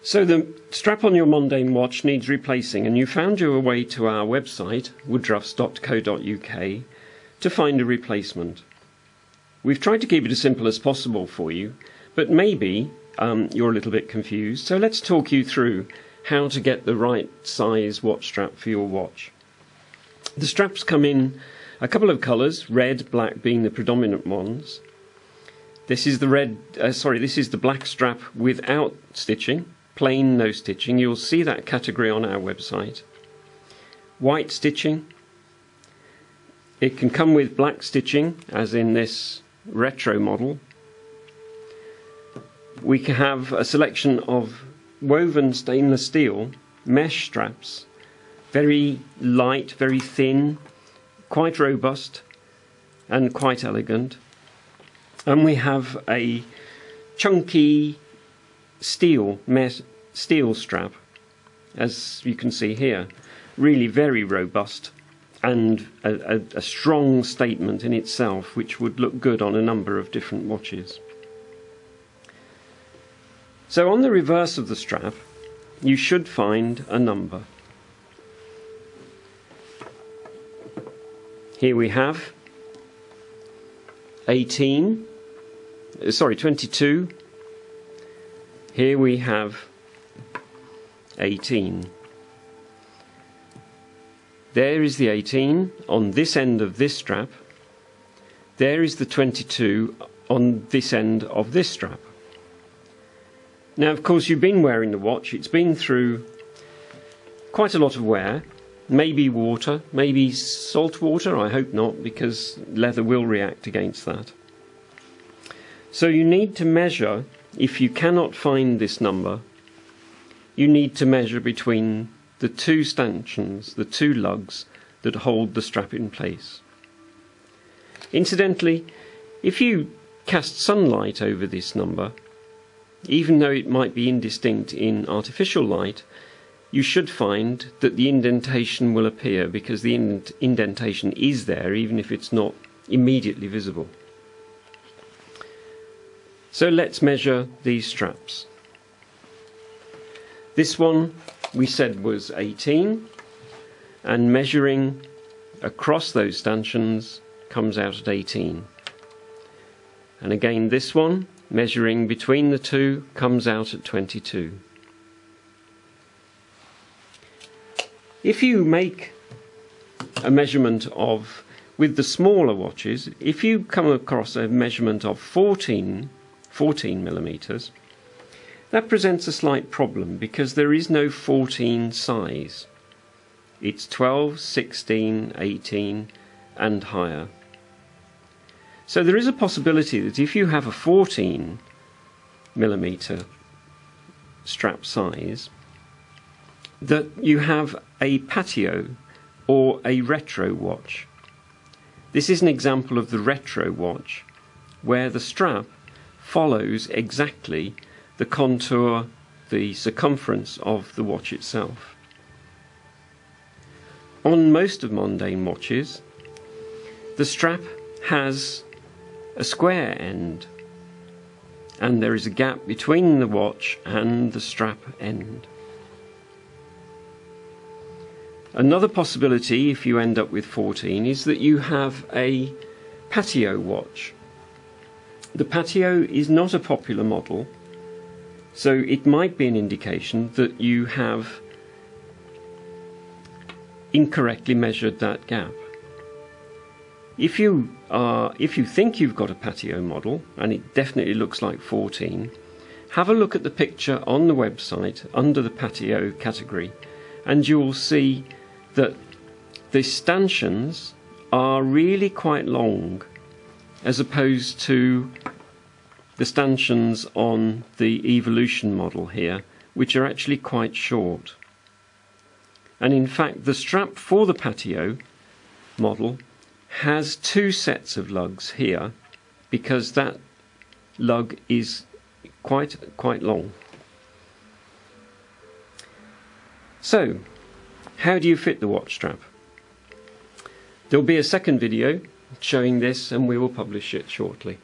So the strap on your Mondaine watch needs replacing, and you found your way to our website, woodruffs.co.uk, to find a replacement. We've tried to keep it as simple as possible for you, but maybe you're a little bit confused, so let's talk you through how to get the right size watch strap for your watch. The straps come in a couple of colours, red, black being the predominant ones. This is the black strap without stitching, plain no stitching. You'll see that category on our website. White stitching. It can come with black stitching, as in this retro model. We can have a selection of woven stainless steel mesh straps, very light, very thin, quite robust and quite elegant. And we have a chunky steel strap, as you can see here, really very robust and a strong statement in itself, which would look good on a number of different watches. So on the reverse of the strap you should find a number. Here we have 22. Here we have 18. There is the 18 on this end of this strap. There is the 22 on this end of this strap. Now, of course, you've been wearing the watch. It's been through quite a lot of wear. Maybe water, maybe salt water. I hope not, because leather will react against that. So you need to measure. If you cannot find this number, you need to measure between the two stanchions, the two lugs that hold the strap in place. Incidentally, if you cast sunlight over this number, even though it might be indistinct in artificial light, you should find that the indentation will appear, because the indentation is there even if it's not immediately visible. So let's measure these straps. This one we said was 18, and measuring across those stanchions comes out at 18. And again this one, measuring between the two, comes out at 22. If you make a measurement of, with the smaller watches, if you come across a measurement of 14 millimeters, that presents a slight problem, because there is no 14 size. It's 12, 16, 18 and higher. So there is a possibility that if you have a 14 millimeter strap size, that you have a patio or a retro watch. This is an example of the retro watch, where the strap follows exactly the contour, the circumference of the watch itself. On most of Mondaine watches, the strap has a square end, and there is a gap between the watch and the strap end. Another possibility, if you end up with 14, is that you have a patio watch. The patio is not a popular model, so it might be an indication that you have incorrectly measured that gap. If you think you've got a patio model, and it definitely looks like 14, have a look at the picture on the website under the patio category, and you'll see that the stanchions are really quite long, as opposed to the stanchions on the Evolution model here, which are actually quite short. And in fact, the strap for the patio model has two sets of lugs here, because that lug is quite long. So, how do you fit the watch strap? There'll be a second video showing this, and we will publish it shortly.